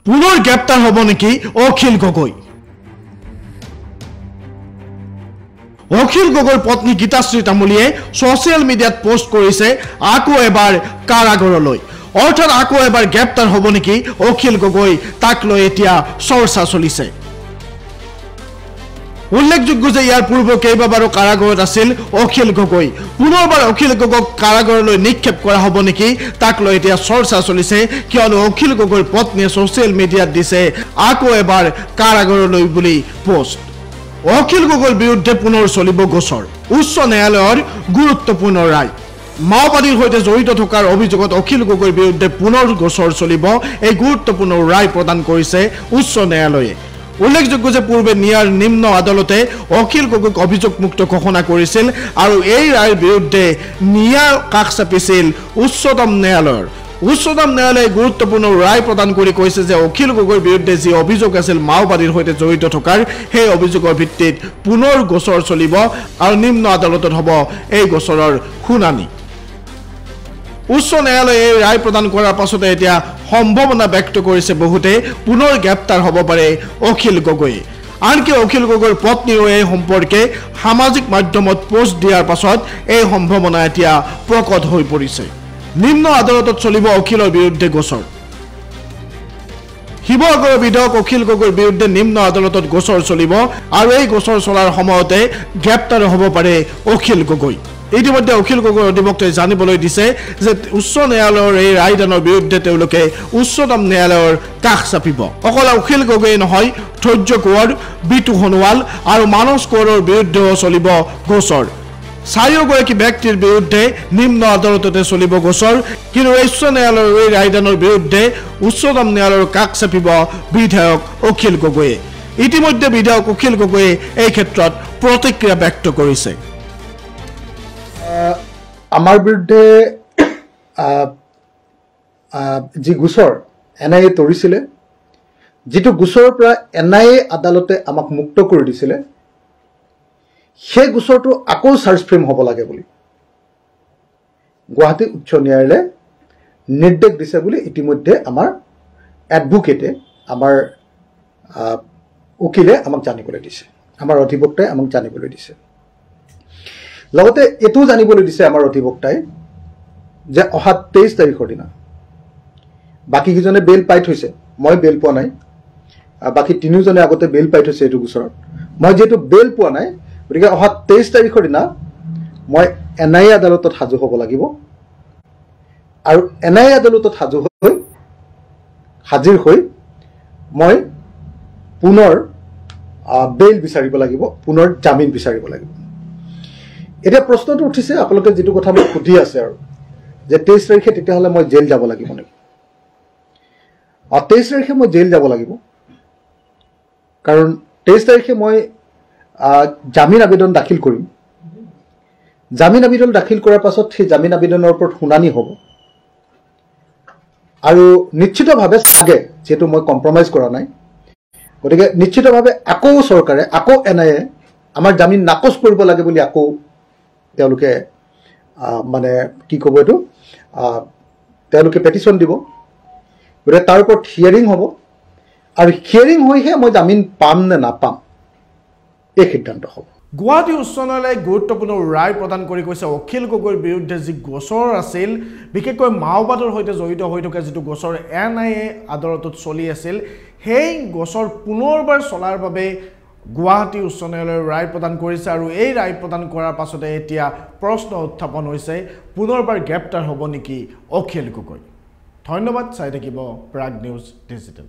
পুনৰ গ্ৰেপ্তাৰ হ'ব নেকি অখিল গগৈ অখিল গগৈৰ পত্নী গীতাশ্ৰী তামুলীয়ে সোশ্যাল মিডিয়াত পোষ্ট কৰিছে আকৌ এবাৰ কাৰাগাৰলৈ অৰ্থাৎ আকৌ এবাৰ গ্ৰেপ্তাৰ হ'ব নেকি অখিল গগৈ তাক লৈ এতিয়া চৰ্চা চলিছে উল্লেখযোগ্য যে ইয়াৰ পূৰ্বে কেইবাবাৰো কাৰাগাৰত আছিল অখিল গগৈ পুনৰবাৰ অখিল গগৈক কাৰাগাৰলৈ নিক্ষেপ কৰা হ'ব নেকি তাক লৈ এতিয়া চৰ্চা চলিছে কিয়নো অখিল গগৈৰ পত্নীয়ে সোশ্যাল মিডিয়াত দিছে আকৌ এবাৰ কাৰাগাৰলৈ বুলি পোষ্ট অখিল গগৈৰ বিৰুদ্ধে পুনৰ চলিব গোচৰ উচ্চ ন্যায়ালয়ৰ গুৰুত্বপূৰ্ণ ৰায় মাওবাদীৰ সৈতে জড়িত থকাৰ অভিযোগত অখিল গগৈৰ বিৰুদ্ধে পুনৰ গোচৰ চলিব এই গুৰুত্বপূৰ্ণ ৰায় প্ৰদান কৰিছে উচ্চ ন্যায়ালয়ে উল্লেখযোগ্য যে পূৰ্বে নিয়াৰ নিম্ন আদালতে অখিল গগৈক অভিযোগমুক্ত ঘোষণা কৰিছিল আৰু এই ৰায়ৰ বিৰুদ্ধে নিয়া কাষ চাপিছিল উচ্চতম ন্যায়ালয়ে গুৰুত্বপূৰ্ণ ৰায় প্ৰদান কৰি কৈছে যে অখিল গগৈৰ বিৰুদ্ধে যি অভিযোগ আছিল মাওবাদীৰ সৈতে জড়িত থকাৰ সেই অভিযোগৰ ভিত্তিত পুনৰ গোচৰ চলিব আৰু নিম্ন আদালতত হ'ব এই গোচৰৰ শুনানি উচ্চ ন্যায়ালয়ে এই ৰায় প্ৰদান কৰাৰ পাছতে এতিয়া সম্ভাৱনা ব্যক্ত কৰিছে বহুতে পুনৰ গ্ৰেপ্তাৰ হ'ব পাৰে অখিল গগৈ আনকি অখিল গগৈৰ পত্নীও এই সম্পৰ্কে সামাজিক মাধ্যমত পোষ্ট দিয়াৰ পাছত এই সম্ভাৱনা এতিয়া প্ৰকট হৈ পৰিছে নিম্ন আদালতত চলিব অখিলৰ বিৰুদ্ধে গোচৰ শিৱসাগৰৰ বিধায়ক অখিল গগৈৰ বিৰুদ্ধে নিম্ন আদালতত গোচৰ চলিব আৰু এই গোচৰ চলাৰ সময়তে গ্ৰেপ্তাৰ হ'ব পাৰে অখিল গগৈ ইতিমধ্যে অখিল গগৈৰ অধিবক্তাই জানিবলৈ দিছে যে উচ্চ ন্যায়ালয়ৰ এই ৰায়দানৰ বিৰুদ্ধে তেওঁলোকে উচ্চতম ন্যায়ালয়ৰ কাষ চাপিব অকল অখিল গগৈ নহয় ধৈৰ্য কোঁৱৰ বিতু সোণোৱাল আৰু মানস কোঁৱৰৰ বিৰুদ্ধেও চলিব গোচৰ চাৰিওগৰাকী ব্যক্তিৰ বিৰুদ্ধে নিম্ন আদালততে চলিব গোচৰ কিন্তু উচ্চ ন্যায়ালয়ৰ এই ৰায়দানৰ বিৰুদ্ধে উচ্চতম ন্যায়ালয়ৰ কাষ চাপিব বিধায়ক অখিল গগৈয়ে ইতিমধ্যে বিধায়ক অখিল গগৈয়ে এই ক্ষেত্ৰত প্ৰতিক্ৰিয়া ব্যক্ত কৰিছে আমাৰ বিৰুদ্ধে যি গোচৰ এনআইএ তৰিছিলে যিটো গোচৰৰ পৰা এনআইএ আদালতে আমাক মুক্ত কৰি দিছিলে সেই গোচৰটো আকৌ চাৰ্জ ফ্ৰেম হ'ব লাগে বুলি গুৱাহাটী উচ্চ ন্যায়ালয়ে নিৰ্দেশ দিছে বুলি ইতিমধ্যে আমাৰ এডভোকেটে আমাৰ উকিলে আমাক জানিবলৈ দিছে আমাৰ অধিবক্তাই আমাক জানিবলৈ দিছে লগতে এটো জানিবলৈ দিছে আমাৰ অধিবক্তাই যে অহা 23 তাৰিখৰ দিনা বাকি কিজনে বেল পাই থৈছে মই বেল পোৱা নাই বাকি তিনিজনে আগতে বেল পাই থৈছে এটো গোচৰত মই যেটো বেল পোৱা নাই গতিকে অহা 23 তাৰিখৰ দিনা মই এনআইএ আদালতত হাজু হ'ব লাগিব আৰু এনআইএ আদালতত হাজিৰ হৈ মই পুনৰ বেল বিচাৰিব লাগিব পুনৰ জামিন বিচাৰিব লাগিব এটা প্ৰশ্নটো উঠিছে আপোনালোকে যেটো কথা মই খুদি আছে আৰু যে 23 তাৰিখে তেতিয়া হলে মই জেল যাব লাগিব নেকি 23 তাৰিখে মই জেল যাব লাগিব কাৰণ 23 তাৰিখে মই জামিন আবেদন দাখিল কৰিম জামিন আবেদন দাখিল কৰাৰ পাছত সেই জামিন আবেদনৰ ওপৰত শুনানি হ'ব আৰু নিশ্চিতভাৱে সাগে যেটো মই কম্প্ৰমাইজ কৰা নাই গতিকে নিশ্চিতভাৱে আকৌ চৰকাৰে আকৌ এনআইএ আমাৰ জামিন নাকচ কৰিব লাগে বুলি আকৌ তেওঁলোকে মানে কি ক'ব এটো তেওঁলোকে পেটিশন দিব গতিকে তাৰ ওপৰত হিয়াৰিং হ'ব আৰু হিয়াৰিং হৈহে মই জামিন পাম নে নাপাম এই সিদ্ধান্ত হ'ব গুৱাহাটী উচ্চ ন্যায়ালয়ে গুৰুত্বপূৰ্ণ ৰায় প্ৰদান কৰি কৈছে অখিল গগৈৰ বিৰুদ্ধে যি গোচৰ আছিল বিশেষকৈ মাওবাদৰ সৈতে জড়িত হৈ থকা যিটো গোচৰ এনআইএ আদালতত চলি আছিল সেই গোচৰ পুনৰবাৰ চলাৰ বাবে গুৱাহাটী উচ্চ ন্যায়ালয়ে ৰায় প্ৰদান কৰিছে আৰু এই ৰায় প্ৰদান কৰাৰ পাছতে এতিয়া প্ৰশ্ন উত্থাপন হৈছে পুনৰবাৰ গ্ৰেপ্তাৰ হ'ব নেকি অখিল গগৈ ধন্যবাদ চাই থাকিব প্ৰাগ নিউজ ডিজিটেল